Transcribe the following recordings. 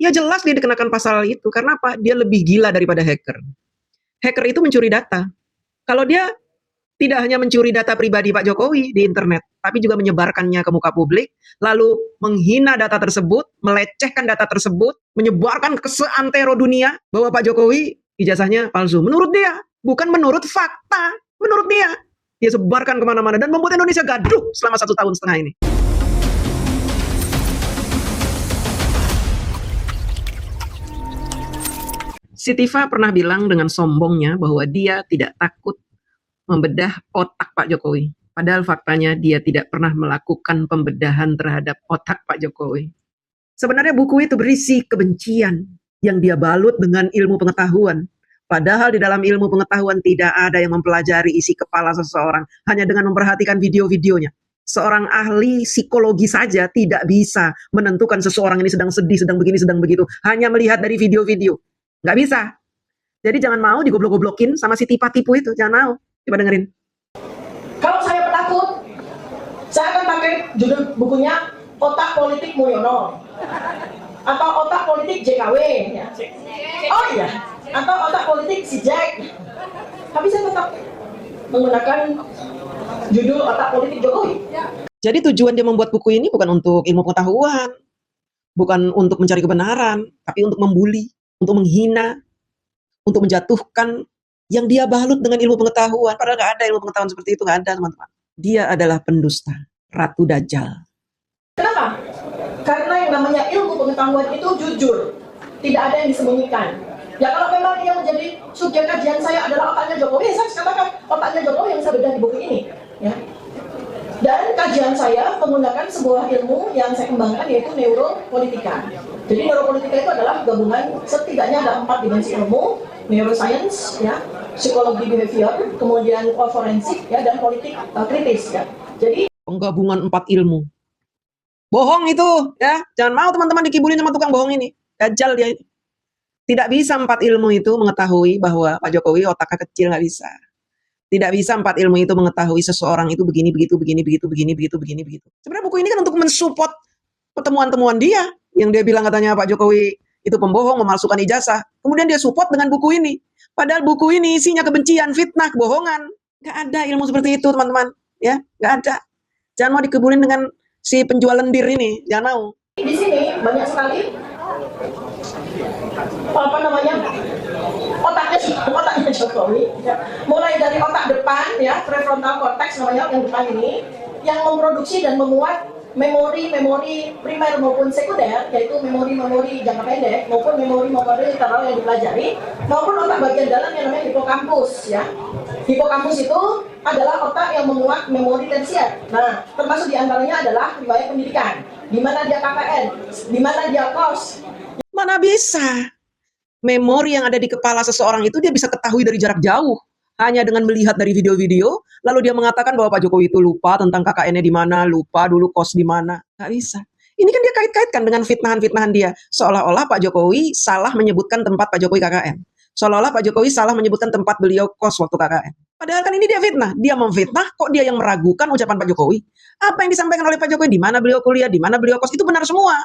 Ya jelas dia dikenakan pasal itu, karena apa? Dia lebih gila daripada hacker. Hacker itu mencuri data. Kalau dia tidak hanya mencuri data pribadi Pak Jokowi di internet, tapi juga menyebarkannya ke muka publik, lalu menghina data tersebut, melecehkan data tersebut, menyebarkan ke seantero dunia bahwa Pak Jokowi ijazahnya palsu. Menurut dia, bukan menurut fakta. Menurut dia, dia sebarkan kemana-mana dan membuat Indonesia gaduh selama 1,5 tahun ini. Sitiva pernah bilang dengan sombongnya bahwa dia tidak takut membedah otak Pak Jokowi. Padahal faktanya dia tidak pernah melakukan pembedahan terhadap otak Pak Jokowi. Sebenarnya buku itu berisi kebencian yang dia balut dengan ilmu pengetahuan. Padahal di dalam ilmu pengetahuan tidak ada yang mempelajari isi kepala seseorang hanya dengan memperhatikan video-videonya. Seorang ahli psikologi saja tidak bisa menentukan seseorang ini sedang sedih, sedang begini, sedang begitu. Hanya melihat dari video-video. Nggak bisa. Jadi jangan mau digoblok-goblokin sama si tipa-tipu itu. Jangan mau. Coba dengerin. Kalau saya penakut, saya akan pakai judul bukunya Otak Politik Mulyono atau Otak Politik JKW ya. Oh iya, atau Otak Politik si Jack. Tapi saya tetap menggunakan judul Otak Politik Jokowi. Jadi tujuan dia membuat buku ini bukan untuk ilmu pengetahuan, bukan untuk mencari kebenaran, tapi untuk membuli, untuk menghina, untuk menjatuhkan yang dia balut dengan ilmu pengetahuan. Padahal nggak ada ilmu pengetahuan seperti itu, nggak ada teman-teman. Dia adalah pendusta, Ratu Dajjal. Kenapa? Karena yang namanya ilmu pengetahuan itu jujur, tidak ada yang disembunyikan. Ya kalau memang yang menjadi subjek kajian saya adalah otaknya Jokowi, saya katakan otaknya Jokowi yang saya bedah di buku ini. Ya. Dan kajian saya menggunakan sebuah ilmu yang saya kembangkan yaitu neuropolitika. Jadi neuropolitika itu adalah gabungan setidaknya ada 4 dimensi ilmu, neuroscience, ya, psikologi behavior, kemudian forensik, ya, dan politik kritis. Ya. Jadi penggabungan 4 ilmu. Bohong itu, ya. Jangan mau teman-teman dikibulin sama tukang bohong ini. Dajjal dia ini. Tidak bisa 4 ilmu itu mengetahui bahwa Pak Jokowi otaknya kecil, nggak bisa. Tidak bisa 4 ilmu itu mengetahui seseorang itu begini, begitu, begini, begitu, begini, begitu, begini, begitu. Sebenarnya buku ini kan untuk mensupport pertemuan-temuan dia. Yang dia bilang katanya Pak Jokowi itu pembohong, memalsukan ijazah. Kemudian dia support dengan buku ini. Padahal buku ini isinya kebencian, fitnah, kebohongan. Nggak ada ilmu seperti itu, teman-teman. Ya, nggak ada. Jangan mau dikebulin dengan si penjual lendir ini. Jangan mau. Di sini banyak sekali otaknya Jokowi, ya. Mulai dari otak depan, ya, prefrontal cortex namanya yang depan ini, yang memproduksi dan memuat memori-memori primer maupun sekunder, yaitu memori-memori jangka pendek maupun memori-memori literal yang dipelajari, maupun otak bagian dalam yang namanya hipokampus, ya. Hipokampus itu adalah otak yang memuat memori tersier. Nah, termasuk diantaranya adalah riwayat pendidikan, di mana dia KKN, di mana dia kos. Mana bisa? Memori yang ada di kepala seseorang itu dia bisa ketahui dari jarak jauh. Hanya dengan melihat dari video-video, lalu dia mengatakan bahwa Pak Jokowi itu lupa tentang KKN-nya di mana, lupa dulu kos di mana. Nggak bisa. Ini kan dia kait-kaitkan dengan fitnahan-fitnahan dia. Seolah-olah Pak Jokowi salah menyebutkan tempat Pak Jokowi KKN. Seolah-olah Pak Jokowi salah menyebutkan tempat beliau kos waktu KKN. Padahal kan ini dia fitnah. Dia memfitnah, kok dia yang meragukan ucapan Pak Jokowi. Apa yang disampaikan oleh Pak Jokowi, di mana beliau kuliah, di mana beliau kos, itu benar semua.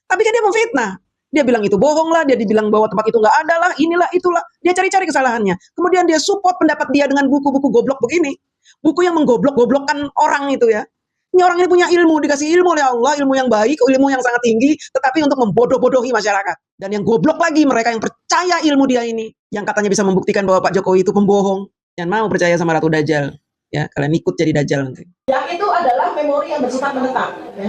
Tapi kan dia memfitnah. Dia bilang itu bohong lah, dia dibilang bahwa tempat itu nggak ada lah, inilah, itulah. Dia cari-cari kesalahannya. Kemudian dia support pendapat dia dengan buku-buku goblok begini. Buku yang menggoblok-goblokkan orang itu ya. Ini orang ini punya ilmu, dikasih ilmu oleh Allah, ilmu yang baik, ilmu yang sangat tinggi, tetapi untuk membodoh-bodohi masyarakat. Dan yang goblok lagi, mereka yang percaya ilmu dia ini, yang katanya bisa membuktikan bahwa Pak Jokowi itu pembohong. Jangan mau percaya sama Ratu Dajjal. Ya, kalian ikut jadi Dajjal nanti. Yang itu adalah memori yang bersifat menetap. Ya.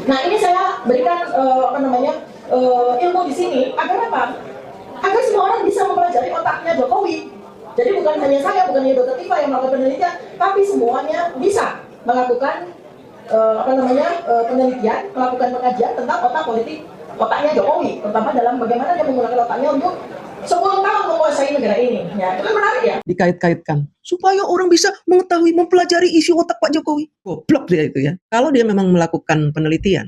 Nah ini saya berikan ilmu di sini agar apa? Agar semua orang bisa mempelajari otaknya Jokowi. Jadi bukan hanya saya, bukan hanya Dr. Tifa yang melakukan penelitian, tapi semuanya bisa melakukan penelitian, melakukan pengajian tentang otak politik otaknya Jokowi, terutama dalam bagaimana dia menggunakan otaknya untuk 10 tahun menguasai negara ini. Ya, itu kan menarik ya. Dikait-kaitkan supaya orang bisa mengetahui, mempelajari isi otak Pak Jokowi. Goblok dia itu ya. Kalau dia memang melakukan penelitian,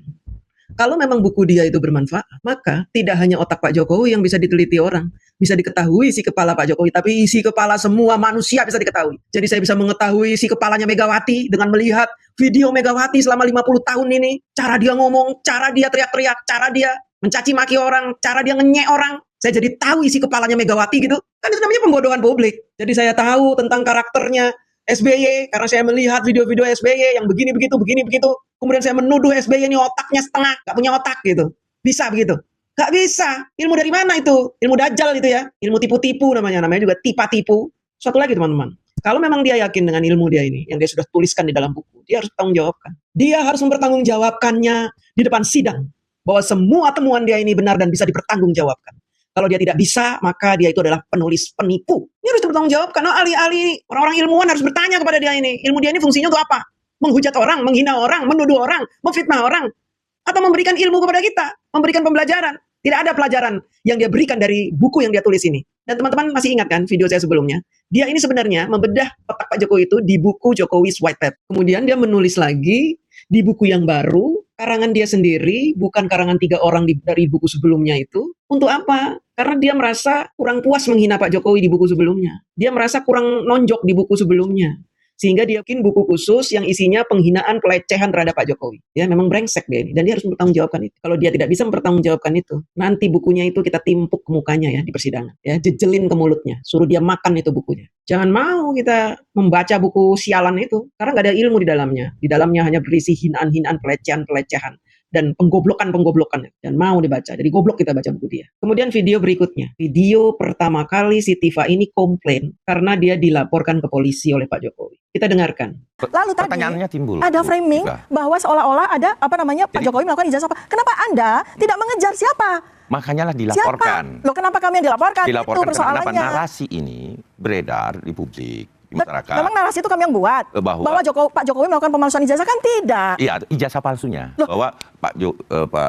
kalau memang buku dia itu bermanfaat, maka tidak hanya otak Pak Jokowi yang bisa diteliti orang, bisa diketahui isi kepala Pak Jokowi, tapi isi kepala semua manusia bisa diketahui. Jadi saya bisa mengetahui isi kepalanya Megawati dengan melihat video Megawati selama 50 tahun ini, cara dia ngomong, cara dia teriak-teriak, cara dia mencaci maki orang, cara dia ngenyek orang. Saya jadi tahu isi kepalanya Megawati gitu. Kan itu namanya pembodohan publik. Jadi saya tahu tentang karakternya SBY karena saya melihat video-video SBY yang begini begitu, begini begitu. Kemudian saya menuduh SBY ini otaknya setengah, gak punya otak gitu. Bisa begitu? Gak bisa. Ilmu dari mana itu? Ilmu dajjal itu ya. Ilmu tipu-tipu namanya juga tipa-tipu. Satu lagi teman-teman. Kalau memang dia yakin dengan ilmu dia ini, yang dia sudah tuliskan di dalam buku, dia harus bertanggung jawabkan. Dia harus mempertanggungjawabkannya di depan sidang. Bahwa semua temuan dia ini benar dan bisa dipertanggungjawabkan. Kalau dia tidak bisa, maka dia itu adalah penulis penipu. Ini harus dipertanggungjawabkan. Oh, ahli-ahli, orang-orang ilmuwan harus bertanya kepada dia ini. Ilmu dia ini fungsinya untuk apa? Menghujat orang, menghina orang, menuduh orang, memfitnah orang. Atau memberikan ilmu kepada kita, memberikan pembelajaran. Tidak ada pelajaran yang dia berikan dari buku yang dia tulis ini. Dan teman-teman masih ingat kan video saya sebelumnya? Dia ini sebenarnya membedah otak Pak Jokowi itu di buku Jokowi's White Paper. Kemudian dia menulis lagi di buku yang baru, karangan dia sendiri, bukan karangan 3 orang dari buku sebelumnya itu. Untuk apa? Karena dia merasa kurang puas menghina Pak Jokowi di buku sebelumnya. Dia merasa kurang nonjok di buku sebelumnya. Sehingga dia bikin buku khusus yang isinya penghinaan, pelecehan terhadap Pak Jokowi. Ya, memang brengsek dia ini. Dan dia harus mempertanggungjawabkan itu. Kalau dia tidak bisa mempertanggungjawabkan itu, nanti bukunya itu kita timpuk ke mukanya ya di persidangan. Ya, jejelin ke mulutnya. Suruh dia makan itu bukunya. Jangan mau kita membaca buku sialan itu. Karena nggak ada ilmu di dalamnya. Di dalamnya hanya berisi hinaan-hinaan, pelecehan-pelecehan. Dan penggoblokan-penggoblokan. Dan mau dibaca. Jadi goblok kita baca buku dia. Kemudian video berikutnya. Video pertama kali si Tifa ini komplain karena dia dilaporkan ke polisi oleh Pak Jokowi. Kita dengarkan. Lalu tadi Pertanyaannya timbul. ada framing bahwa seolah-olah ada Pak Jokowi melakukan ijazah. Kenapa Anda tidak mengejar siapa? Makanya lah dilaporkan. Siapa? Loh, kenapa kami yang dilaporkan? Dilaporkan Itu persoalannya. kenapa narasi ini beredar di publik, di masyarakat. Memang narasi itu kami yang buat. Bahwa Pak Jokowi melakukan pemalsuan ijazah kan tidak. Iya, ijazah palsunya. Loh. Bahwa Pak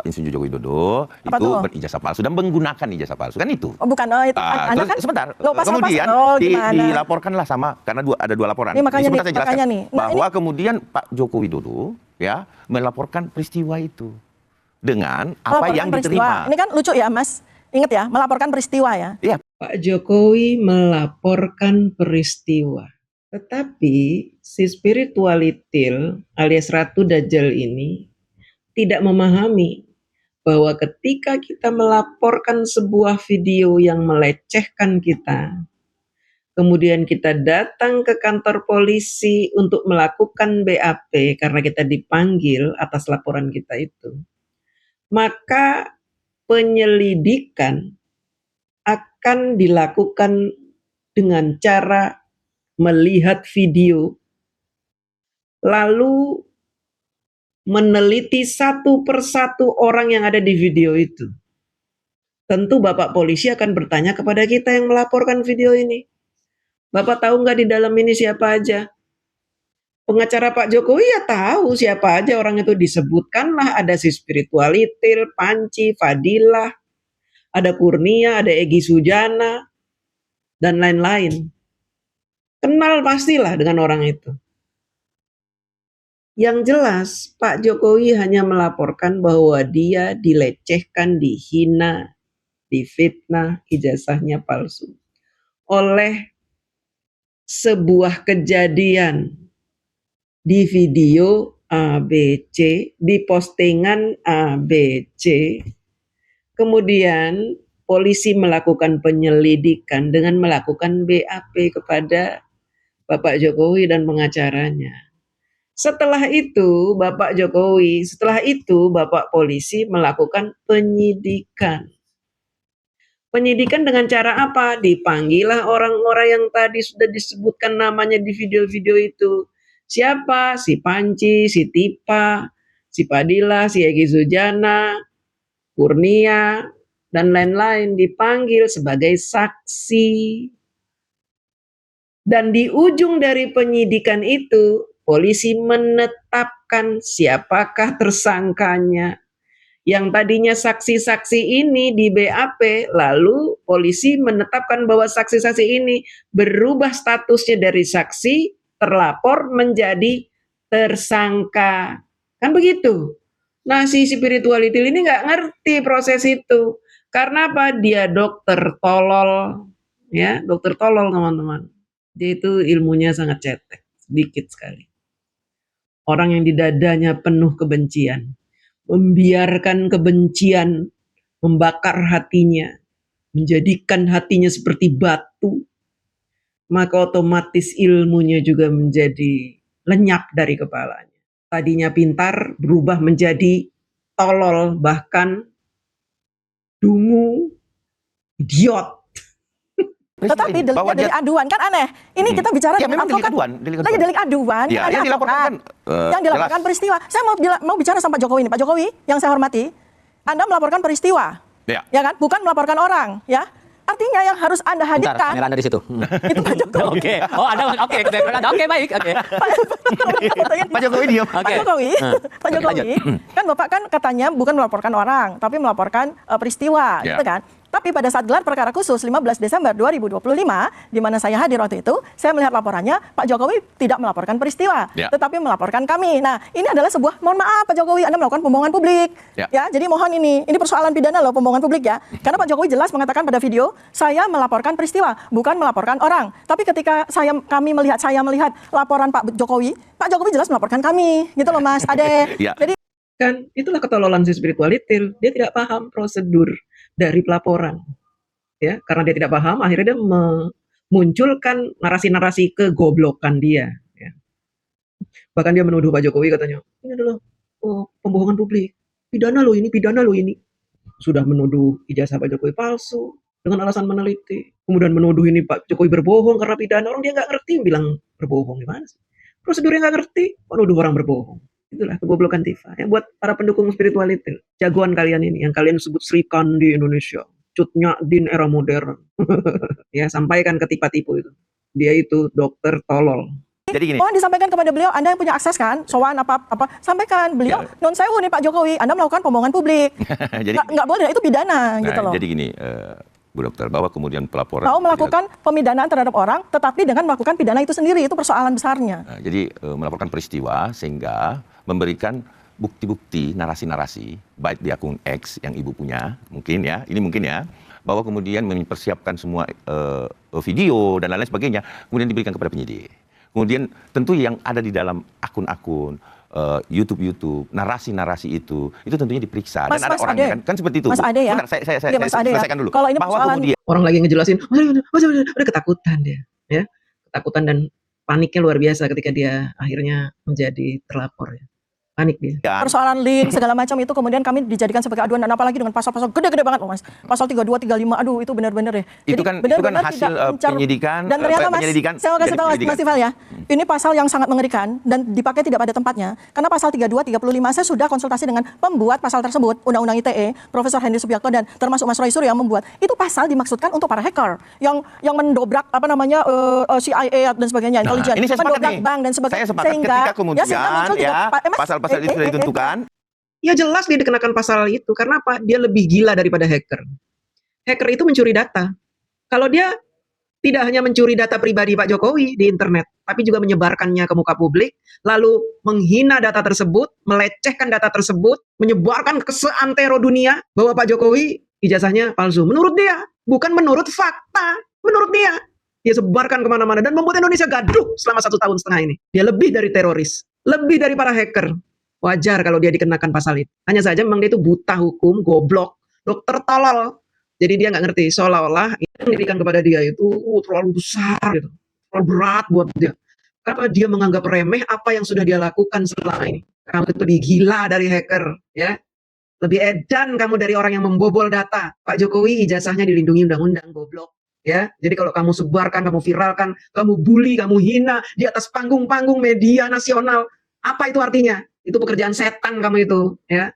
Insinyur Joko Widodo itu berijazah palsu dan menggunakan ijazah palsu. Kan itu. Oh, bukan. Itu, Anda terus kan, sebentar. loh, Kemudian gimana? dilaporkanlah sama, karena ada 2 laporan. Ini makanya sebentar saya jelaskan. nih. Nah, bahwa kemudian Pak Joko Widodo ya melaporkan peristiwa itu dengan apa yang diterima. Ini kan lucu ya, Mas. Ingat ya, melaporkan peristiwa ya. Iya. Pak Jokowi melaporkan peristiwa. Tetapi si spiritualitil alias Ratu Dajjal ini tidak memahami bahwa ketika kita melaporkan sebuah video yang melecehkan kita, kemudian kita datang ke kantor polisi untuk melakukan BAP karena kita dipanggil atas laporan kita itu, maka penyelidikan akan dilakukan dengan cara melihat video, lalu meneliti satu persatu orang yang ada di video itu. Tentu Bapak polisi akan bertanya kepada kita yang melaporkan video ini. Bapak tahu nggak di dalam ini siapa aja? Pengacara Pak Jokowi ya tahu siapa aja orang itu, disebutkanlah ada si spiritualitil, Panci, Fadilah, ada Kurnia, ada Egy Sujana, dan lain-lain. Kenal pastilah dengan orang itu. Yang jelas Pak Jokowi hanya melaporkan bahwa dia dilecehkan, dihina, difitnah, ijazahnya palsu oleh sebuah kejadian di video ABC, di postingan ABC. Kemudian polisi melakukan penyelidikan dengan melakukan BAP kepada Bapak Jokowi dan pengacaranya. Setelah itu Bapak polisi melakukan penyidikan. Penyidikan dengan cara apa? Dipanggillah orang-orang yang tadi sudah disebutkan namanya di video-video itu. Siapa? Si Panci, si Tipa, si Padilla, si Egy Sujana, Kurnia, dan lain-lain dipanggil sebagai saksi. Dan di ujung dari penyidikan itu, polisi menetapkan siapakah tersangkanya. Yang tadinya saksi-saksi ini di BAP, lalu polisi menetapkan bahwa saksi-saksi ini berubah statusnya dari saksi, terlapor menjadi tersangka. Kan begitu. Nah, si spiritualitil ini nggak ngerti proses itu. Karena apa? Dia dokter tolol. Ya, dokter tolol teman-teman. Dia itu ilmunya sangat cetek, sedikit sekali. Orang yang di dadanya penuh kebencian, membiarkan kebencian membakar hatinya, menjadikan hatinya seperti batu, maka otomatis ilmunya juga menjadi lenyap dari kepalanya. Tadinya pintar berubah menjadi tolol, bahkan dungu, idiot. Tetapi Bahwa deliknya delik aduan kan aneh. Ini kita bicara Ya, dengan memang delik advokat. aduan, Lagi delik aduan, Ya, kan yang ada dilaporkan advokat. Yang dilaporkan jelas. peristiwa. Saya mau bicara sama Pak Jokowi ini. Pak Jokowi, yang saya hormati, Anda melaporkan peristiwa. Ya kan? Bukan melaporkan orang, ya. Artinya yang harus Anda Bentar, hadirkan kamera Anda di situ. itu Pak Jokowi. Oke. Oh, ada oke, background Anda. Oke, baik. Oke. Pak Jokowi diam. Pak Jokowi, Pak Jokowi, kan Bapak kan katanya bukan melaporkan orang, tapi melaporkan peristiwa, Ya. gitu kan? Tapi pada saat gelar perkara khusus 15 Desember 2025, di mana saya hadir waktu itu, saya melihat laporannya Pak Jokowi tidak melaporkan peristiwa, Ya. tetapi melaporkan kami. Nah, ini adalah sebuah, mohon maaf Pak Jokowi, Anda melakukan pembohongan publik. Ya. Jadi mohon ini persoalan pidana loh, pembohongan publik ya. Karena Pak Jokowi jelas mengatakan pada video, saya melaporkan peristiwa, bukan melaporkan orang. Tapi ketika saya melihat laporan Pak Jokowi jelas melaporkan kami, gitu loh Mas Ade. Ya. Jadi Kan itulah ketololan si spiritualitil. Dia tidak paham prosedur dari pelaporan. Ya, karena dia tidak paham, akhirnya dia memunculkan narasi-narasi kegoblokan dia. Ya. Bahkan dia menuduh Pak Jokowi katanya, ini adalah pembohongan publik. Pidana loh ini. Sudah menuduh ijazah Pak Jokowi palsu dengan alasan meneliti. Kemudian menuduh ini Pak Jokowi berbohong karena pidana. Orang dia nggak ngerti bilang berbohong gimana sih? Prosedurnya nggak ngerti, menuduh orang berbohong. Itulah kegoblokan Tifa. Ya, buat para pendukung spiritualitas, jagoan kalian ini, yang kalian sebut Sri Kandi Indonesia, Cut Nyak Din era modern. Ya, sampaikan ke tipu-tipu itu. Dia itu dokter tolol. Jadi gini. mohon disampaikan kepada beliau, Anda yang punya akses kan, soal apa, sampaikan beliau, Ya. non sewu nih Pak Jokowi, Anda melakukan pembohongan publik. Jadi Nggak boleh, itu pidana gitu loh. Jadi gini, Bu Dokter, bahwa kemudian pelaporan Mau melakukan pemidanaan terhadap orang, tetapi dengan melakukan pidana itu sendiri, itu persoalan besarnya. Jadi melaporkan peristiwa sehingga memberikan bukti-bukti, narasi-narasi, baik di akun X yang Ibu punya, mungkin ya, ini mungkin ya, bahwa kemudian mempersiapkan semua video dan lain-lain sebagainya, kemudian diberikan kepada penyidik. Kemudian tentu yang ada di dalam akun-akun YouTube, narasi-narasi itu tentunya diperiksa. Dan ada Mas orangnya Ade. kan seperti itu. Mas Ade ya. Bentar, saya Iya, Mas Ade ya. selesaikan dulu. Kalau ini Bahwa persoalan- kemudian Orang lagi ngejelasin, udah ketakutan dia. Ya, ketakutan dan paniknya luar biasa ketika dia akhirnya menjadi terlapor. Ya. Panik dia. Persoalan link segala macam itu kemudian kami dijadikan sebagai aduan, dan apalagi dengan pasal-pasal gede-gede banget loh Mas. Pasal 32, 35, aduh itu benar-benar deh. Itu kan benar-benar hasil tidak mencar- penyidikan, Dan ternyata Mas, penyelidikan, saya mau kasih tahu penyelidikan. Mas Tifal ya. Ini pasal yang sangat mengerikan dan dipakai tidak pada tempatnya. Karena pasal 32, 35 saya sudah konsultasi dengan pembuat pasal tersebut, Undang-Undang ITE, Profesor Hendy Subiakto dan termasuk Mas Roy Suryo yang membuat. Itu pasal dimaksudkan untuk para hacker yang mendobrak CIA dan sebagainya, intelijen, Ini saya sepakat mendobrak nih. bank dan sebagainya. Saya sepakat ketika kemudian muncul pasal-pasal itu sudah ditentukan. Ya jelas dia dikenakan pasal itu. Karena apa? Dia lebih gila daripada hacker. Hacker itu mencuri data. Kalau dia tidak hanya mencuri data pribadi Pak Jokowi di internet, tapi juga menyebarkannya ke muka publik, lalu menghina data tersebut, melecehkan data tersebut, menyebarkan ke seantero dunia bahwa Pak Jokowi ijazahnya palsu. Menurut dia, bukan menurut fakta. Menurut dia. Dia sebarkan kemana-mana dan membuat Indonesia gaduh selama 1,5 tahun ini. Dia lebih dari teroris, lebih dari para hacker. Wajar kalau dia dikenakan pasal itu. Hanya saja memang dia itu buta hukum, goblok, dokter tolol. Jadi dia nggak ngerti, seolah-olah yang diberikan kepada dia itu terlalu besar, gitu. Terlalu berat buat dia. Karena dia menganggap remeh apa yang sudah dia lakukan selama ini. Kamu itu lebih gila dari hacker, ya. Lebih edan kamu dari orang yang membobol data. Pak Jokowi ijazahnya dilindungi undang-undang, goblok. Ya, jadi kalau kamu sebarkan, kamu viralkan, kamu bully, kamu hina di atas panggung-panggung media nasional, apa itu artinya? Itu pekerjaan setan kamu itu, ya.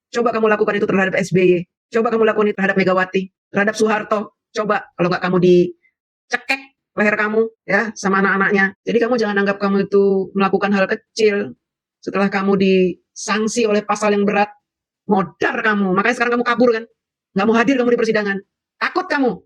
Coba kamu lakukan itu terhadap SBY, coba kamu lakukan itu terhadap Megawati, terhadap Soeharto. Coba kalau nggak kamu dicekek leher kamu, ya, sama anak-anaknya. Jadi kamu jangan anggap kamu itu melakukan hal kecil. Setelah kamu disanksi oleh pasal yang berat, modar kamu. Makanya sekarang kamu kabur kan, nggak mau hadir kamu di persidangan. Takut kamu.